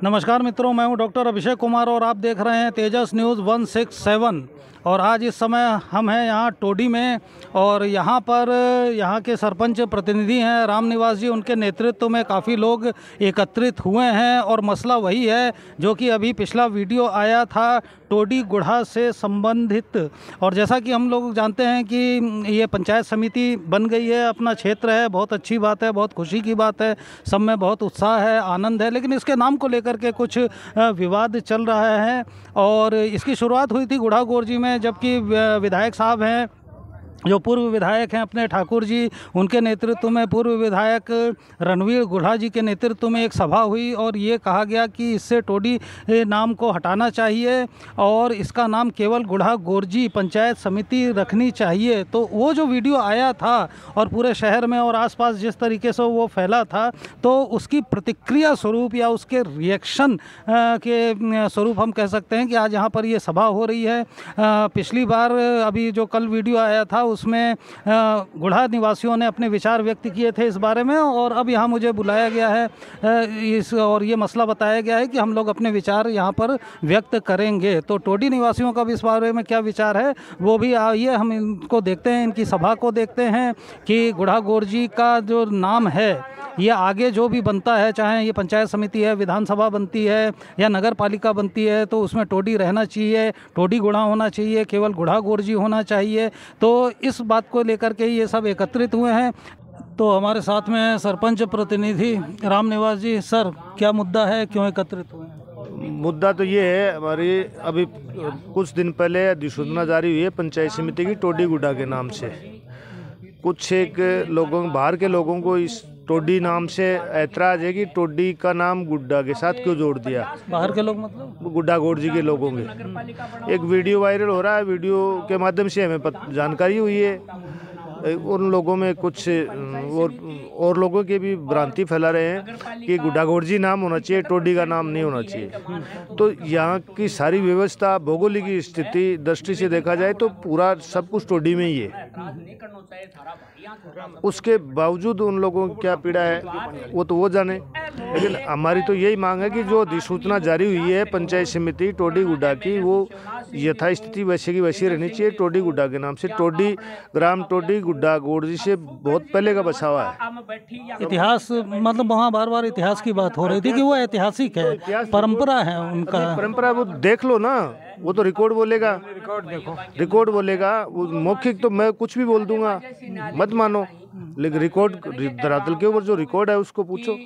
नमस्कार मित्रों, मैं हूं डॉक्टर अभिषेक कुमार और आप देख रहे हैं तेजस न्यूज़ 167। और आज इस समय हम हैं यहाँ टोडी में और यहाँ पर यहाँ के सरपंच प्रतिनिधि हैं रामनिवास जी। उनके नेतृत्व में काफ़ी लोग एकत्रित हुए हैं और मसला वही है जो कि अभी पिछला वीडियो आया था टोडी गुढ़ा से संबंधित। और जैसा कि हम लोग जानते हैं कि ये पंचायत समिति बन गई है, अपना क्षेत्र है, बहुत अच्छी बात है, बहुत खुशी की बात है, सब में बहुत उत्साह है, आनंद है। लेकिन इसके नाम को लेकर के कुछ विवाद चल रहा है और इसकी शुरुआत हुई थी गुढ़ा गोरजी में, जबकि विधायक साहब हैं जो पूर्व विधायक हैं अपने ठाकुर जी, उनके नेतृत्व में पूर्व विधायक रणवीर गुढ़ा जी के नेतृत्व में एक सभा हुई और ये कहा गया कि इससे टोडी नाम को हटाना चाहिए और इसका नाम केवल गुढ़ा गोरजी पंचायत समिति रखनी चाहिए। तो वो जो वीडियो आया था और पूरे शहर में और आसपास जिस तरीके से वो फैला था, तो उसकी प्रतिक्रिया स्वरूप या उसके रिएक्शन के स्वरूप हम कह सकते हैं कि आज यहाँ पर ये सभा हो रही है। पिछली बार अभी जो कल वीडियो आया था उसमें गुढ़ा निवासियों ने अपने विचार व्यक्त किए थे इस बारे में और अब यहाँ मुझे बुलाया गया है और ये मसला बताया गया है कि हम लोग अपने विचार यहाँ पर व्यक्त करेंगे। तो टोडी निवासियों का भी इस बारे में क्या विचार है वो भी आइए हम इनको देखते हैं, इनकी सभा को देखते हैं कि गुढ़ा गोरजी का जो नाम है ये आगे जो भी बनता है, चाहे ये पंचायत समिति है, विधानसभा बनती है या नगर पालिका बनती है, तो उसमें टोडी रहना चाहिए, टोडी गुढ़ा होना चाहिए, केवल गुढ़ा गोरजी होना चाहिए। तो इस बात को लेकर के ये सब एकत्रित हुए हैं। तो हमारे साथ में है सरपंच प्रतिनिधि रामनिवास जी। सर, क्या मुद्दा है, क्यों एकत्रित हुए हैं? मुद्दा तो ये है, हमारी अभी कुछ दिन पहले अधिसूचना जारी हुई है पंचायत समिति की टोडी गुढ़ा के नाम से। कुछ एक लोगों, बाहर के लोगों को इस टोडी नाम से ऐतराज है कि टोडी का नाम गुड्डा के साथ क्यों जोड़ दिया। बाहर के लोग मतलब गुड्डा गोरजी के लोगों के एक वीडियो वायरल हो रहा है, वीडियो के माध्यम से हमें जानकारी हुई है। उन लोगों में कुछ और लोगों की भी भ्रांति फैला रहे हैं कि गुड्डा गोरजी नाम होना चाहिए, टोडी का नाम नहीं होना चाहिए। तो यहाँ की सारी व्यवस्था, भौगोलिक स्थिति दृष्टि से देखा जाए तो पूरा सब कुछ टोडी में ही है। उसके बावजूद उन लोगों की क्या पीड़ा है वो तो वो जाने। लेकिन हमारी तो यही मांग है कि जो अधिसूचना जारी हुई है पंचायत समिति टोडी गुड्डा की, वो यथास्थिति वैसे की वैसी रहनी चाहिए। टोडी गुड्डा के नाम से, टोडी ग्राम टोडी गुड्डा गोरजी से बहुत पहले का बसा हुआ है। इतिहास मतलब वहाँ बार बार इतिहास की बात हो रही थी कि वो ऐतिहासिक है, परंपरा है उनका। परंपरा वो देख लो ना, वो तो रिकॉर्ड बोलेगा, रिकॉर्ड बोलेगा। वो मौखिक तो मैं कुछ भी बोल दूंगा, मत मानो, लेकिन रिकॉर्ड धरातल के ऊपर जो रिकॉर्ड है उसको पूछो,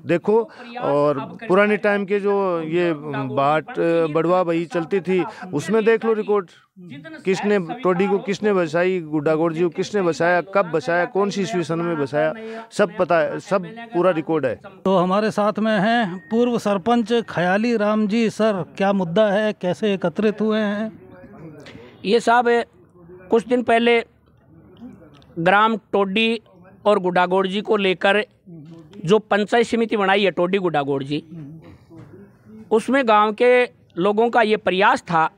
देखो। और पुराने टाइम के जो ये बाट बड़वा बही चलती थी उसमें देख लो रिकॉर्ड, किसने टोडी को किसने बसाई, गुड्डा गोरजी को किसने बसाया, कब बसाया, कौन सी ईस्वी सन में बसाया, सब पता है, सब पूरा रिकॉर्ड है। तो हमारे साथ में हैं पूर्व सरपंच खयाली राम जी। सर, क्या मुद्दा है, कैसे एकत्रित हुए हैं? ये साहब कुछ दिन पहले ग्राम टोडी और गुड्डा गोरजी को लेकर जो पंचायत समिति बनाई है टोडी गुड्डा गोरजी, उसमें गांव के लोगों का ये प्रयास था,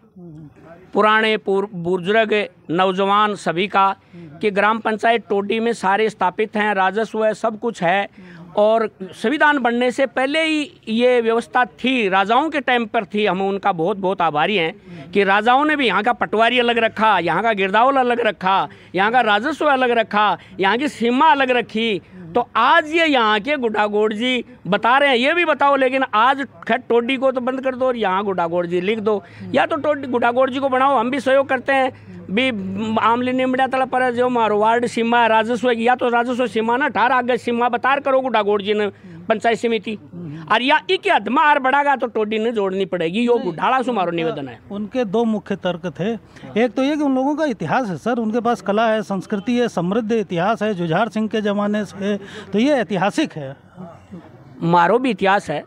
पुराने बुजुर्ग नौजवान सभी का, कि ग्राम पंचायत टोडी में सारे स्थापित हैं, राजस्व है, सब कुछ है। और संविधान बनने से पहले ही ये व्यवस्था थी, राजाओं के टाइम पर थी। हम उनका बहुत बहुत आभारी हैं कि राजाओं ने भी यहाँ का पटवारी अलग रखा, यहाँ का गिरदावल अलग रखा, यहाँ का राजस्व अलग रखा, यहाँ की सीमा अलग रखी। तो आज ये यहाँ के गुड्डा गोरजी बता रहे हैं, ये भी बताओ। लेकिन आज खैर टोडी को तो बंद कर दो और यहाँ गुड्डा गोरजी लिख दो, या तो टोडी गुड्डा गोरजी को बनाओ। हम भी सहयोग करते हैं भी आमली निमड़ा तला पर जो मारो वार्ड सीमा राजस्व, या तो राजस्व सीमा ना 18 अगस्त सीमा बतार करो गुड्डा गोरजी ने पंचायत समिति, और या एक हदमा आर बढ़ागा तो टोडी ने जोड़नी पड़ेगी। यो गुड्ढाड़ा से मारो निवेदन है। उनके दो मुख्य तर्क थे। एक तो ये कि उन लोगों का इतिहास है सर, उनके पास कला है, संस्कृति है, समृद्ध इतिहास है जुझार सिंह के ज़माने से, तो ये ऐतिहासिक है। मारो भी इतिहास है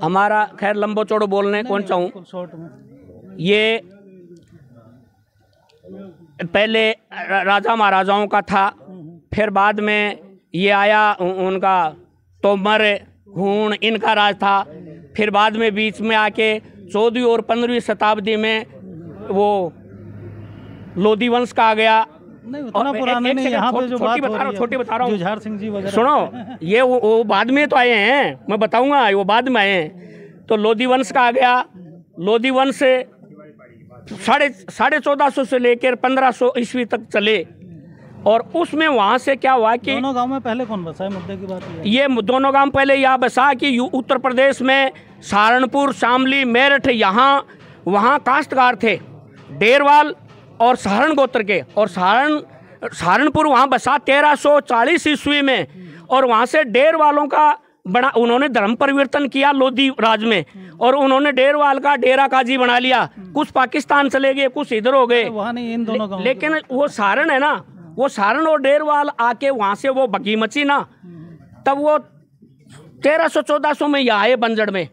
हमारा। खैर लंबो चौड़ो बोलने कौन चाहूँ, ये पहले राजा महाराजाओं का था, फिर बाद में ये आया उनका तोमर हूण इनका राज था, फिर बाद में बीच में आके 14वीं और 15वीं शताब्दी में वो लोधी वंश का आ गया, नहीं उतना पुराना नहीं, यहाँ पे जो बात हो रही है छोटी बता रहा हूँ, जुझार सिंह जी वगैरह। सुनो, ये वो बाद में तो आए हैं, मैं बताऊंगा, वो बाद में आए हैं। तो लोधी वंश का आ गया, लोधी वंश से 1450 से लेकर 1500 ईस्वी तक चले, और उसमें वहाँ से क्या हुआ कि दोनों गांव में पहले कौन बसा है, मुद्दे की बात है। ये दोनों गांव पहले यह बसा कि उत्तर प्रदेश में सहारनपुर, शामली, मेरठ, यहाँ वहाँ काश्तकार थे, डेरवाल और सहारण गोत्र के, और सहारनपुर वहाँ बसा 1340 ईस्वी में, और वहाँ से डेरवालों का बड़ा उन्होंने धर्म परिवर्तन किया लोधी राज में, और उन्होंने डेरवाल का डेरा काजी बना लिया। कुछ पाकिस्तान चले गए, कुछ इधर हो गए, वहाँ नहीं इन दोनों गाँव। लेकिन वो सहारण है ना, वो सहारण और डेरवाल आके वहाँ से वो बगी मची ना, तब वो 1300-1400 में यहाँ आए बंजड़ में,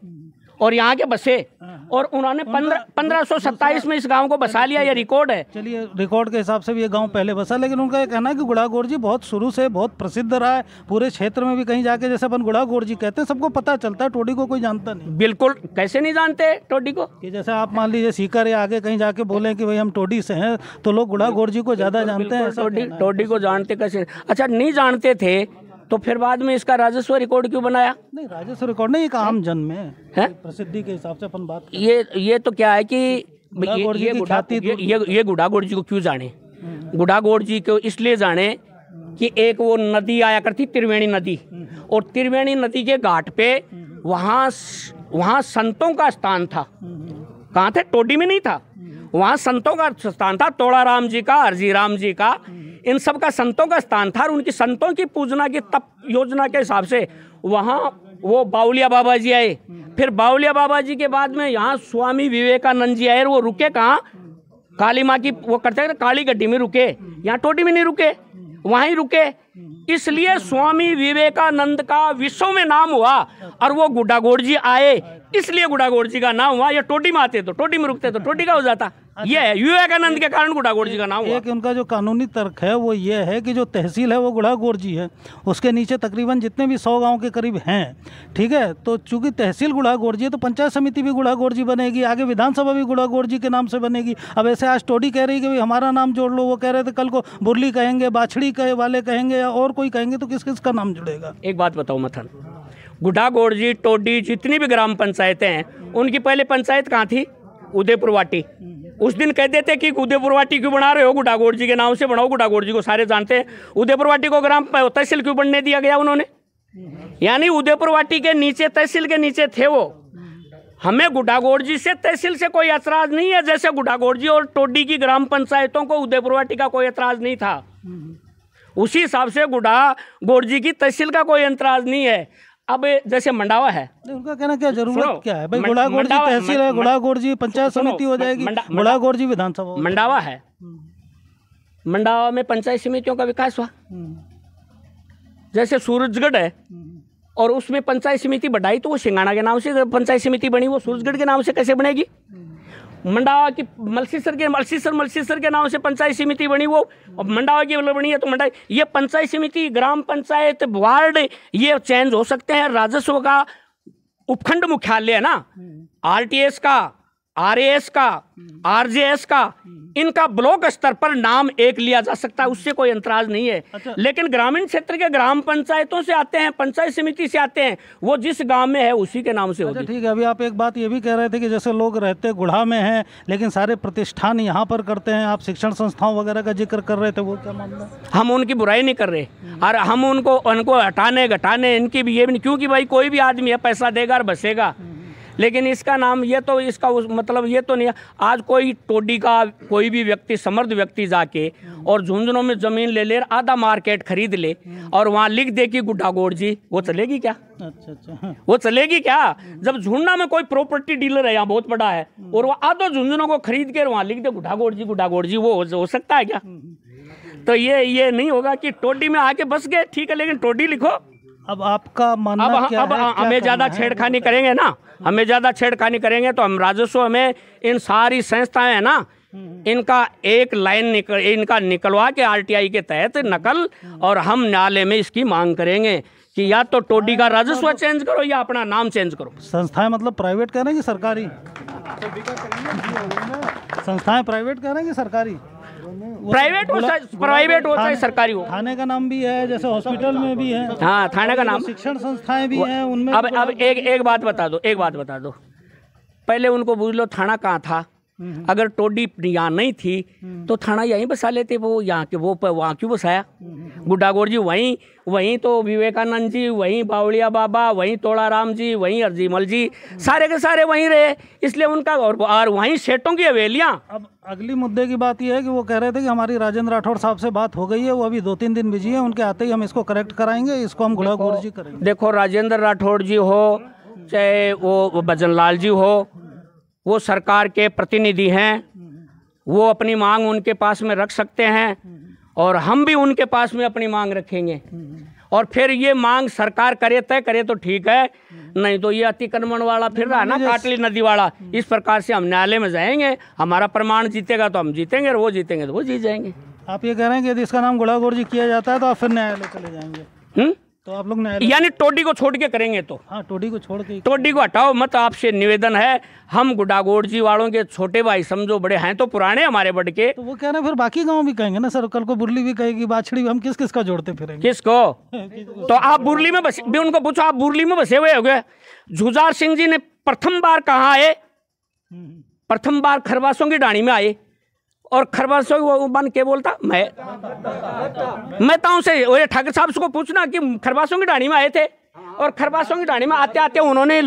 और यहाँ के बसे, और उन्होंने 1527 में इस गांव को बसा लिया। ये रिकॉर्ड है। चलिए, रिकॉर्ड के हिसाब से भी ये गांव पहले बसा, लेकिन उनका ये कहना है कि गुड़ागोड़ जी बहुत शुरू से बहुत प्रसिद्ध रहा है पूरे क्षेत्र में भी। कहीं जाके जैसे अपन गुड़ागोड़ जी कहते हैं, सबको पता चलता है, टोडी को कोई जानता नहीं। बिल्कुल, कैसे नहीं जानते टोडी को? कि जैसे आप मान लीजिए सीकर या आगे कहीं जाके बोले कि भाई हम टोडी से हैं, तो लोग गुड़ागोड़ जी को ज़्यादा जानते हैं। टोडी को जानते कैसे? अच्छा, नहीं जानते थे तो फिर बाद में इसका राजस्व रिकॉर्ड क्यों बनाया? नहीं, राजस्व रिकॉर्ड नहीं, एक आम जन में है, प्रसिद्धि के हिसाब से अपन बात। ये तो क्या है कि ये गुड़ागोड़ जी को क्यों जाने? गुड़ागोड़ जी को इसलिए जाने कि एक वो नदी आया करती, त्रिवेणी नदी, और त्रिवेणी नदी के घाट पे वहाँ संतों का स्थान था। कहाँ थे? टोडी में नहीं था, वहाँ संतों का स्थान था, तोड़ा राम जी का, हरजी राम जी का, इन सब का संतों का स्थान था। और उनकी संतों की पूजना की तप योजना के हिसाब से वहाँ वो बाउलिया बाबा जी आए। फिर बाउलिया बाबा जी के बाद में यहाँ स्वामी विवेकानंद जी आए, और वो रुके कहाँ? काली माँ की वो करते हैं काली गड्डी में रुके, यहाँ टोडी में नहीं रुके, वहीं रुके। इसलिए स्वामी विवेकानंद का विश्व में नाम हुआ, और वो गुड़ागोड़ जी आए, इसलिए गुड़ागोड़ जी का नाम हुआ। या टोडी में आते तो टोडी में रुकते तो टोडी का हो जाता। ये है विवेकानंद के कारण गुड़ागोड़ जी का नाम हुआ। एक उनका जो कानूनी तर्क है वो ये है कि जो तहसील है वो गुड़ागोड़ जी है, उसके नीचे तकरीबन जितने भी 100 गांव के करीब हैं, ठीक है। तो चूंकि तहसील गुड़ागोड़ जी है, तो पंचायत समिति भी गुड़ागोड़ जी बनेगी, आगे विधानसभा भी गुड़ागोड़ जी के नाम से बनेगी। अब ऐसे आज टोडी कह रही कि भाई हमारा नाम जोड़ लो, वो कह रहे थे कल को बुरली कहेंगे, बाछड़ी वाले कहेंगे, या और कोई कहेंगे, तो किस किस का नाम जुड़ेगा? एक बात बताओ मथन, गुड़ागोड़ जी, टोडी, जितनी भी ग्राम पंचायतें हैं, उनकी पहले पंचायत कहाँ थी? उदयपुर वाटी। उस दिन कह देते कि उदयपुर वाटी क्यों बना रहे हो? गुड़ागोड़ जी के नाम से बनाओ, गुड़ागोड़ जी को सारे जानते हैं। उदयपुर वाटी को ग्राम तहसील क्यों बनने दिया गया उन्होंने? यानी उदयपुर वाटी के नीचे, तहसील के नीचे थे वो। हमें गुड़ागोड़ जी से, तहसील से कोई एतराज नहीं है, जैसे गुड़ागोड़ जी और टोडी की ग्राम पंचायतों को उदयपुर वाटी का कोई एतराज नहीं था। उसी हिसाब से गुड़ागोड़ जी की तहसील का कोई एतराज नहीं है। अब जैसे मंडावा है, उनका कहना क्या जरूरत क्या है भाई? गुड़ागोड़ जी तहसील है, गुड़ागोड़ जी पंचायत समिति हो जाएगी, गुड़ागोड़ जी विधानसभा। मंडावा है, मंडावा में पंचायत समितियों का विकास हुआ। जैसे सूरजगढ़ है, और उसमें पंचायत समिति बढ़ाई, तो वो सिंगाना के नाम से पंचायत समिति बनी, वो सूरजगढ़ के नाम से कैसे बनेगी? मंडावा की मलसीसर के नाम से पंचायत समिति बनी, वो मंडावा की बनी है, तो मंडा ये पंचायत समिति, ग्राम पंचायत, वार्ड, ये चेंज हो सकते हैं। राजस्व का उपखंड मुख्यालय है ना, आरटीएस का, आरएएस का, आरजेएस का, इनका ब्लॉक स्तर पर नाम एक लिया जा सकता है, उससे कोई अंतराज नहीं है। अच्छा। लेकिन ग्रामीण क्षेत्र के ग्राम पंचायतों से आते हैं, पंचायत समिति से आते हैं, वो जिस गांव में है उसी के नाम से होगी। अच्छा, ठीक है। अभी आप एक बात ये भी कह रहे थे कि जैसे लोग रहते गुढ़ा में हैं, लेकिन सारे प्रतिष्ठान यहाँ पर करते हैं, आप शिक्षण संस्थाओं वगैरह का जिक्र कर रहे थे, वो क्या मामला है? हम उनकी बुराई नहीं कर रहे, और हम उनको हटाने घटाने इनकी भी ये भी नहीं, क्योंकि भाई कोई भी आदमी है, पैसा देगा और बसेगा। लेकिन इसका नाम ये तो इसका मतलब ये तो नहीं है। आज कोई टोडी का कोई भी व्यक्ति, समर्थ व्यक्ति जाके और झुंझुनों में ज़मीन ले ले, आधा मार्केट खरीद ले, और वहाँ लिख दे कि गुड़ागोड़ जी, वो चलेगी क्या? अच्छा, वो चलेगी क्या? जब झुंझुना में कोई प्रॉपर्टी डीलर है यहाँ बहुत बड़ा है, और वो आधो झुंझुनों को खरीद के वहाँ लिख दे गुड़ागोड़ जी, वो हो सकता है क्या? तो ये नहीं होगा कि टोडी में आके बस गए, ठीक है, लेकिन टोडी लिखो। अब आपका मानना क्या है? अब हमें ज़्यादा छेड़खानी करेंगे ना, हमें ज़्यादा छेड़खानी करेंगे तो हम राजस्व में इन सारी संस्थाएं हैं ना, इनका एक लाइन इनका निकलवा के आरटीआई के तहत नकल, और हम न्यायालय में इसकी मांग करेंगे कि या तो टोडी का राजस्व चेंज करो या अपना नाम चेंज करो। संस्थाएं मतलब प्राइवेट कह रहे हैं कि सरकारी? संस्थाएं प्राइवेट कह रहे हैं कि सरकारी? प्राइवेट हो चाहे सरकारी हो। थाने का नाम भी है, जैसे हॉस्पिटल में भी है। हाँ, थाने का नाम, शिक्षण संस्थाएं भी हैं उनमें। अब एक बात बता दो, पहले उनको पूछ लो थाना कहाँ था। अगर टोडी यहाँ नहीं थी तो थाना यहीं बसा लेते, वो यहाँ के वो वहाँ क्यों बसाया? गुड्डागोड़ जी वहीं तो विवेकानंद जी, वहीं बावड़िया बाबा, वहीं तोड़ाराम जी, वहीं अर्जीमल जी, सारे के सारे वहीं रहे, इसलिए उनका और वहीं सेठों की हवेलियाँ। अब अगली मुद्दे की बात यह है कि वो कह रहे थे कि हमारी राजेंद्र राठौड़ साहब से बात हो गई है, वो अभी 2-3 दिन बिजी है, उनके आते ही हम इसको करेक्ट कराएंगे, इसको हम गुड़ागोड़ जी करेंगे। देखो, राजेंद्र राठौड़ जी हो चाहे वो भजनलाल जी हो, वो सरकार के प्रतिनिधि हैं, वो अपनी मांग उनके पास में रख सकते हैं और हम भी उनके पास में अपनी मांग रखेंगे। और फिर ये मांग सरकार तय करे तो ठीक है, नहीं तो ये अतिक्रमण वाला फिर रहा ना, काटली नदी वाला, इस प्रकार से हम न्यायालय में जाएंगे। हमारा प्रमाण जीतेगा तो हम जीतेंगे और वो जीतेंगे तो वो जीत जाएंगे। आप ये कह रहे हैं कि यदि इसका नाम गुड़ागोड़ जी किया जाता है तो आप फिर न्यायालय चले जाएंगे? तो आप लोग न्यायालय, यानी टोडी को छोड़ के करेंगे तो? हाँ, टोडी को छोड़ के, टोडी को हटाओ मत। आपसे निवेदन है, हम गुड्डागोड़ जी वालों के छोटे भाई समझो, बड़े हैं तो पुराने हमारे बड़ के। तो वो कह रहे हैं फिर बाकी गांव भी कहेंगे ना सर, कल को बुरली भी कहेगी, बाछड़ी भी, हम किस किस का जोड़ते फिरेंगे? किसको? तो आप बुरली में बसे भी, उनको पूछो, आप बुरली में बसे हुए हो गए। झुजार सिंह जी ने प्रथम बार कहाँ आए? प्रथम बार खरवासों की डाणी में आए, और खरवासों वो बन के बोलता मैं ताऊं से, वो ठाकर साहब को पूछना कि खरवासों की डाणी में आए थे, और खरवासों की डाणी में आते आते उन्होंने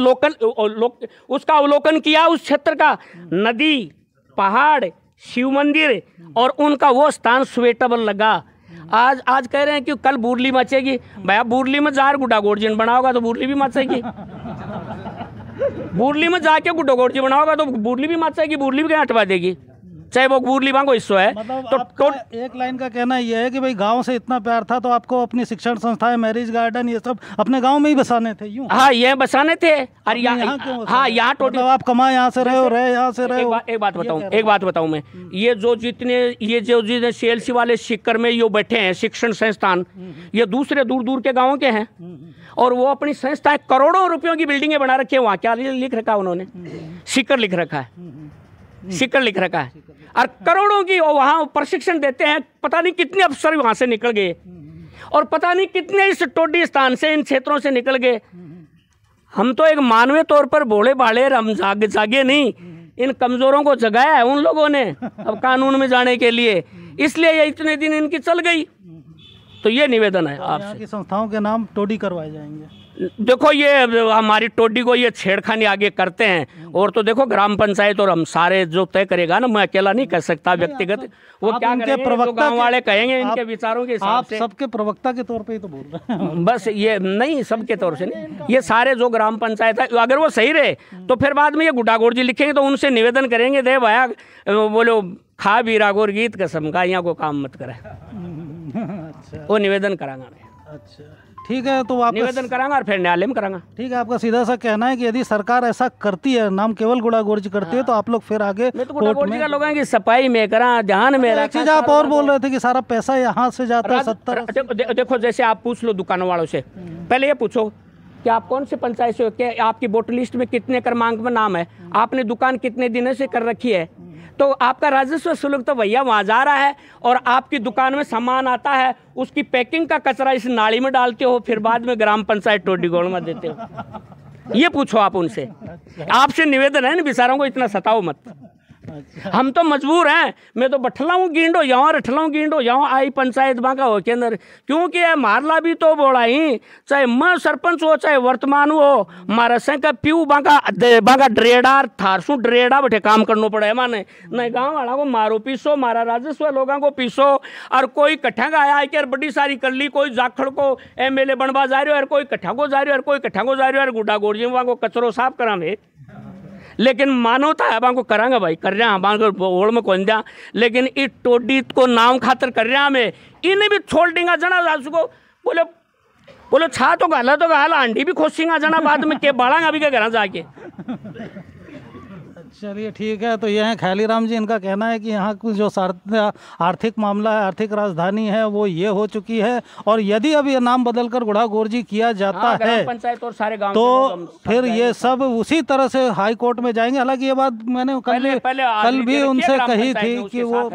उसका अवलोकन किया, उस क्षेत्र का, नदी, पहाड़, शिव मंदिर, और उनका वो स्थान सुवेटेबल लगा। आज कह रहे हैं कि कल बुरली मचेगी। भैया, बुरली में जार गुड्डागोड़ जी बनाओगा तो बुरली भी मचेगी। बुरली में जाके गुड्डागोड़ जी बनाओगा तो बुरली भी मचेगी, बुरली भी क्या हटवा देगी, चाहे वो बुरली मांगो हिस्सा है। मतलब तो एक लाइन का कहना यह है कि भाई गांव से इतना प्यार था तो आपको अपनी शिक्षण संस्थाएं, मैरिज गार्डन, ये सब अपने गांव में ही बसाने थे, यूं? हाँ, ये बसाने थे। और यहाँ टोटल मतलब आप कमा यहाँ से रहे हो, यहाँ से रहे हो। एक बात बताऊं मैं, ये जो जितने CLC वाले सिक्कर में ये बैठे हैं शिक्षण संस्थान, ये दूसरे दूर दूर के गाँवों के हैं, और वो अपनी संस्थाएं करोड़ों रुपयों की बिल्डिंगें बना रखी है। वहाँ क्या लिख रखा है उन्होंने? सिक्कर लिख रखा है, सिक्कर लिख रखा है, और करोड़ों की वहाँ प्रशिक्षण देते हैं। पता नहीं कितने अफसर वहाँ से निकल गए, और पता नहीं कितने इस टोडी स्थान से, इन क्षेत्रों से निकल गए। हम तो एक मानवीय तौर पर भोले भाले, हम जागे नहीं, इन कमजोरों को जगाया है उन लोगों ने अब कानून में जाने के लिए, इसलिए ये इतने दिन इनकी चल गई। तो ये निवेदन है आपसे, संस्थाओं के नाम टोडी करवाए जाएंगे। देखो, ये हमारी टोडी को ये छेड़खानी आगे करते हैं, और तो देखो ग्राम पंचायत और हम सारे जो तय करेगा ना, मैं अकेला नहीं कर सकता व्यक्तिगत, वो क्या करेंगे, जो गांव वाले कहेंगे इनके विचारों के हिसाब से। आप सबके प्रवक्ता के तौर पे ही तो बोल रहे हैं। बस ये नहीं, सबके तौर से नहीं, ये सारे जो ग्राम पंचायत है, अगर वो सही रहे तो फिर बाद में ये गुड्डागोड़ जी लिखेंगे तो उनसे निवेदन करेंगे, दे भैया बोलो खा भी रागोर गीत कसम का, यहाँ को काम मत करे। अच्छा, वो निवेदन करांगा मैं। अच्छा, ठीक है, तो आप निवेदन करांगा और फिर न्यायालय में करांगा। ठीक है, आपका सीधा सा कहना है कि यदि सरकार ऐसा करती है, नाम केवल गुड़ागोड़ जी करती है, तो आप लोग फिर आगे कोर्ट में लोगों की सफाई में करा, ध्यान में एक चीज आप और बोल रहे थे कि सारा पैसा यहाँ से जाता है 70। देखो, जैसे आप पूछ लो दुकानों वालों से, पहले ये पूछो कि आप कौन से पंचायत से हो, क्या आपकी वोटर लिस्ट में कितने क्रमांक में नाम है, आपने दुकान कितने दिनों से कर रखी है, तो आपका राजस्व शुल्क तो भैया वहाँ जा रहा है, और आपकी दुकान में सामान आता है, उसकी पैकिंग का कचरा इस नाली में डालते हो, फिर बाद में ग्राम पंचायत टोडीगोड़ में देते हो। ये पूछो आप उनसे। आपसे निवेदन है ना, बेचारों को इतना सताओ मत। हम तो मजबूर हैं, मैं तो बठलाऊँ गिंडो यहाँ, रठलाऊँ गिंडो यहाँ, आई पंचायत बांका हो के अंदर, क्योंकि मारला भी तो बोला ही, चाहे मैं सरपंच हो चाहे वर्तमान हो, मारा से का प्यू बांका ड्रेडार थारसू ड्रेडा बैठे काम करना पड़े माने, नहीं गाँव वाला को मारो पीसो, मारा राजस्व लोगों को पीसो, और कोई कट्ठा का आया कि बड़ी सारी कर ली, कोई जाखड़ को MLA बनवा जा रहे हो, और कोई कट्ठा को जा रहे हो, और कोई कट्ठा को जा रहे हो, और गुड्डागोड़ जी वहाँ को कचरो साफ करा में। लेकिन मानवता है, बांको करांगा भाई, कर रहे हैं बांको ओढ़ में कौन दिया, लेकिन इस टोडी को नाम खातर कर रहे हैं हमें, इन्हें भी छोड़ देंगे जना सासू को, बोलो छा तो गाला आंटी भी खोसेंगे जना बाद में के बाढ़ा अभी के घर जाके। चलिए ठीक है, तो ये हैं खैलीराम जी, इनका कहना है कि यहाँ कुछ जो आर्थिक मामला है, आर्थिक राजधानी है, वो ये हो चुकी है, और यदि अब ये नाम बदलकर गुड़ागोड़ जी किया जाता है पंचायत और सारे गांव तो फिर ये सब उसी तरह से हाई कोर्ट में जाएंगे। हालांकि ये बात मैंने कल भी उनसे कही थी कि वो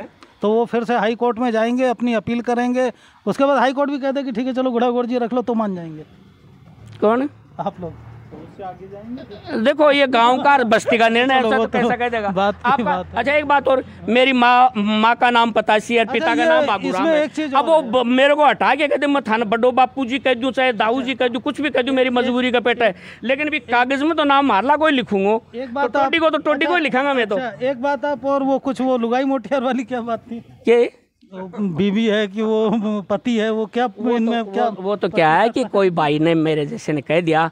तो वो फिर से हाई कोर्ट में जाएंगे, अपनी अपील करेंगे। उसके बाद हाई कोर्ट भी कहते हैं कि ठीक है चलो गुड़ागोड़ जी रख लो, तो मान जाएंगे। कौन? आप लोग उससे आगे जाएंगे? देखो ये गांव का बस्ती का निर्णय, ऐसा तो कैसा कह देगा आपका। अच्छा एक बात और, मेरी माँ का नाम पतासी है, पिता का नाम बाबूराम है। अब वो मेरे को हटा के कहते मैं थाना बड्डो बापू जी कह दूं, चाहे दाऊ जी कह दूं, कुछ भी कह दूं, मेरी मजबूरी का पेट है। लेकिन भी कागज में तो नाम मारला कोई लिखूंगा, एक बात टोडी को तो टोडी को ही लिखांगा मैं तो। एक बात आप, और वो कुछ वो लुगाई मोटियार वाली क्या बात थी? के बीवी है कि वो पति है, वो क्या इनमें क्या? वो तो क्या है कि कोई भाई ने मेरे जैसे ने कह दिया,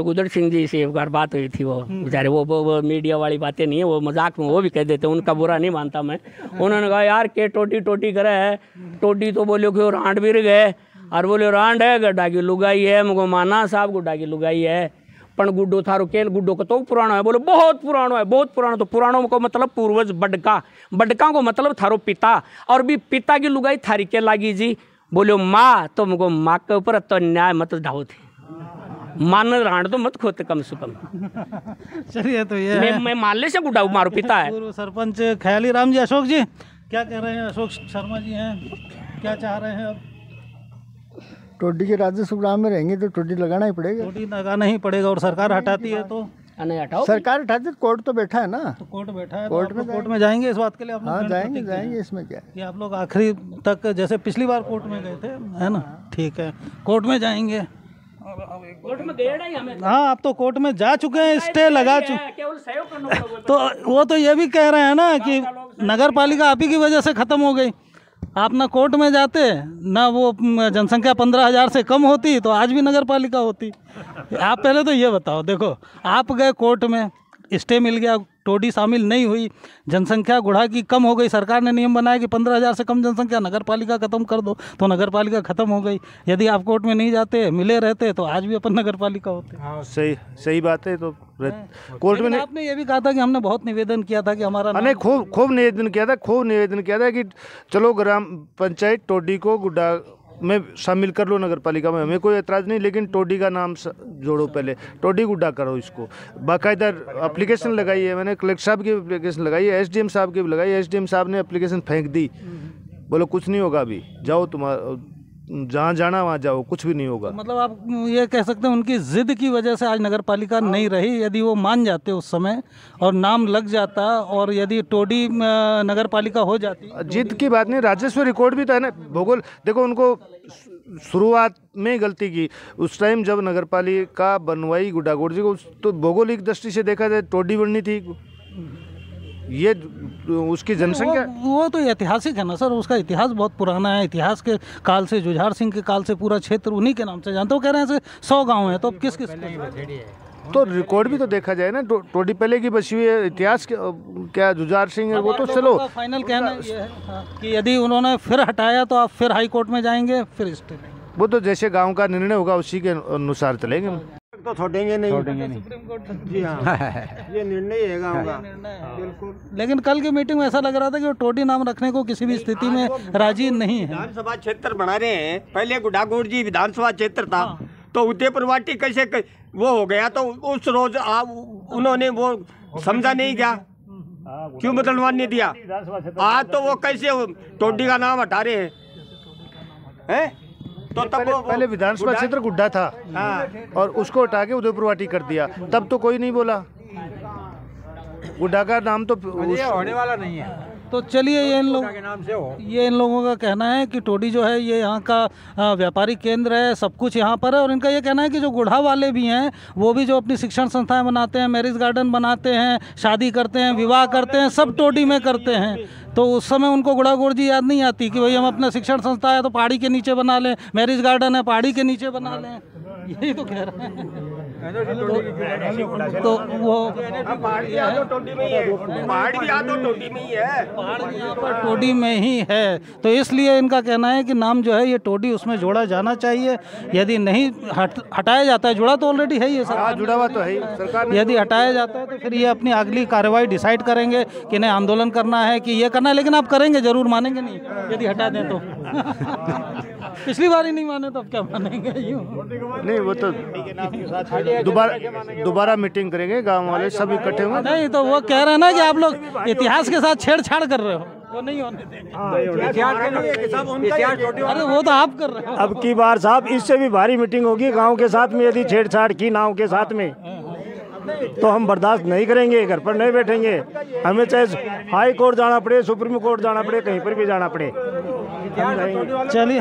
उदर सिंह जी से एक बार बात हुई थी, वो बेचारे वो मीडिया वाली बातें नहीं है, वो मजाक में वो भी कह देते, उनका बुरा नहीं मानता मैं। उन्होंने कहा यार के टोटी टोटी करे है, टोटी तो बोलो कि रांड भी गए, और बोले रांड है गड्ढा की लुगाई है, मुझको माना साहब गुड्डा की लुगाई है, पण गुड्डो थारो केल गुड्डो का तो पुराना है। बोले बहुत पुराना है, बहुत पुराना। तो पुरानों को मतलब पूर्वज बडका, बडका को मतलब थारो पिता, और भी पिता की लुगाई थारी के लागी जी। बोलो माँ, तो मुझको माँ के ऊपर तो न्याय मत ढाओ थे, मान रांड तो मत खोते कम से कम। चलिए तो ये मैं माले से गुड्डा मारो पिता है। पूर्व सरपंच ख्याली राम जी। अशोक जी क्या कह रहे हैं? अशोक शर्मा जी हैं, क्या चाह रहे हैं? अब टोडी के राजस्व ग्राम में रहेंगे तो टोडी लगाना ही पड़ेगा। टोडी लगाना ही पड़ेगा, और सरकार हटाती है तो नहीं हटाओ, सरकार हटाती, कोर्ट तो बैठा है ना, तो कोर्ट बैठा है, कोर्ट तो कोर्ट में जाएंगे इस बात के लिए आप लोग? हाँ जाएंगे इसमें क्या है कि आप लोग आखिरी तक, जैसे पिछली बार कोर्ट में गए थे, है ना? ठीक है, कोर्ट में जाएंगे। कोर्ट में गए नहीं हमें। हाँ आप तो कोर्ट में जा चुके हैं, स्टे लगा चुके। केवल सहयोग करना पड़ेगा। तो वो तो ये भी कह रहे हैं ना कि नगर पालिका आप ही की वजह से ख़त्म हो गई। आप ना कोर्ट में जाते ना, वो जनसंख्या 15,000 से कम होती तो आज भी नगर पालिका होती। आप पहले तो ये बताओ, देखो आप गए कोर्ट में, स्टे मिल गया, टोडी शामिल नहीं हुई, जनसंख्या गुढ़ा की कम हो गई, सरकार ने नियम बनाया कि 15,000 से कम जनसंख्या नगर पालिका खत्म कर दो, तो नगर पालिका खत्म हो गई। यदि आप कोर्ट में नहीं जाते, मिले रहते, तो आज भी अपन नगर पालिका होते। हाँ सही बात है। तो कोर्ट में आपने ये भी कहा था कि हमने बहुत निवेदन किया था कि हमारा नहीं, खूब निवेदन किया था कि चलो ग्राम पंचायत टोडी को गुड्डा में शामिल कर लो नगर पालिका में, हमें कोई एतराज़ नहीं, लेकिन टोडी का नाम जोड़ो, पहले टोडी गुड्डा करो इसको। बाकायदा एप्लीकेशन लगाई है मैंने, कलेक्टर साहब की एप्लीकेशन लगाई है, एसडीएम साहब की भी लगाई है। एसडीएम साहब ने एप्लीकेशन फेंक दी, बोलो कुछ नहीं होगा, अभी जाओ तुम्हारा जहाँ जाना वहाँ जाओ, कुछ भी नहीं होगा। मतलब आप ये कह सकते हैं उनकी जिद की वजह से आज नगर पालिका नहीं रही। यदि वो मान जाते उस समय और नाम लग जाता, और यदि टोडी नगर पालिका हो जाती। जिद की बात नहीं, राजस्व रिकॉर्ड भी तो है ना, भूगोल देखो, उनको शुरुआत में गलती की उस टाइम जब नगर पालिका बनवाई गुड्डागोड़ जी को, तो भौगोलिक दृष्टि से देखा जाए टोडी बननी थी, ये उसकी जनसंख्या वो तो ऐतिहासिक है ना सर, उसका इतिहास बहुत पुराना है। इतिहास के काल से, जुझार सिंह के काल से पूरा क्षेत्र उन्हीं के नाम से जानते हो। कह रहे हैं 100 गांव हैं, तो अब किस तो रिकॉर्ड भी तो देखा जाए ना, टोडी पहले की बसी हुई है। इतिहास क्या जुझार सिंह है, वो तो चलो फाइनल कहना ये है कि यदि उन्होंने फिर हटाया तो आप फिर हाई कोर्ट में जाएंगे, फिर स्टे लेंगे। वो तो जैसे गांव का निर्णय होगा उसी के अनुसार चलेंगे। तो छोड़ेंगे नहीं जी हाँ, ये निर्णय है गाँव का बिल्कुल। लेकिन कल की मीटिंग में ऐसा लग रहा था कि वो टोडी नाम रखने को किसी भी स्थिति में राजी नहीं है। विधानसभा क्षेत्र बना रहे हैं, पहले गुड्डागोड़ जी विधानसभा क्षेत्र था, तो उदयपुर वाटी कैसे वो हो गया, तो उस रोज उन्होंने वो समझा नहीं क्या, क्यों बदलवाने दिया। आज तो वो कैसे टोडी का नाम हटा रहे हैं। तो तब पहले विधानसभा क्षेत्र गुड्डा था, हाँ, और उसको हटा के उदयपुर वाटी कर दिया, तब तो कोई नहीं बोला। गुड्डा का नाम तो होने वाला नहीं है। तो चलिए ये इन लोगों का कहना है कि टोडी जो है ये यहाँ का व्यापारिक केंद्र है, सब कुछ यहाँ पर है। और इनका ये कहना है कि जो गुढ़ा वाले भी हैं वो भी जो अपनी शिक्षण संस्थाएं बनाते हैं, मैरिज गार्डन बनाते हैं, शादी करते हैं, विवाह करते हैं, सब टोडी में करते हैं। तो उस समय उनको गुड़ागोड़ जी याद नहीं आती कि भाई हम अपना शिक्षण संस्था है तो पहाड़ी के नीचे बना लें, मैरिज गार्डन है पहाड़ी के नीचे बना लें, यही तो कह रहे हैं। तो वो पहाड़ यहाँ पर टोडी में ही है, तो इसलिए इनका कहना है कि नाम जो है ये टोडी उसमें जोड़ा जाना चाहिए। यदि नहीं हटाया जाता है, जुड़ा तो ऑलरेडी है ये सरकार, जुड़ा हुआ तो है सरकार। यदि हटाया जाता है तो फिर ये अपनी अगली कार्रवाई डिसाइड करेंगे कि नहीं आंदोलन करना है कि ये करना है। लेकिन आप करेंगे जरूर, मानेंगे नहीं यदि हटा दें तो। पिछली बार ही नहीं माने तो अब क्या मानेंगे? यूँ नहीं, वो तो दोबारा मीटिंग करेंगे, गांव वाले सब इकट्ठे होंगे। नहीं तो वो कह रहे हैं ना कि आप लोग इतिहास के साथ छेड़छाड़ कर रहे हो, वो नहीं होने देंगे। अरे वो तो आप कर रहे हो। अब की बार साहब इससे भी भारी मीटिंग होगी गांव के साथ में, यदि छेड़छाड़ की नाव के साथ में तो हम बर्दाश्त नहीं करेंगे, घर पर नहीं बैठेंगे। हमें चाहे हाई कोर्ट जाना पड़े, सुप्रीम कोर्ट जाना पड़े, कहीं पर भी जाना पड़े, चलिए।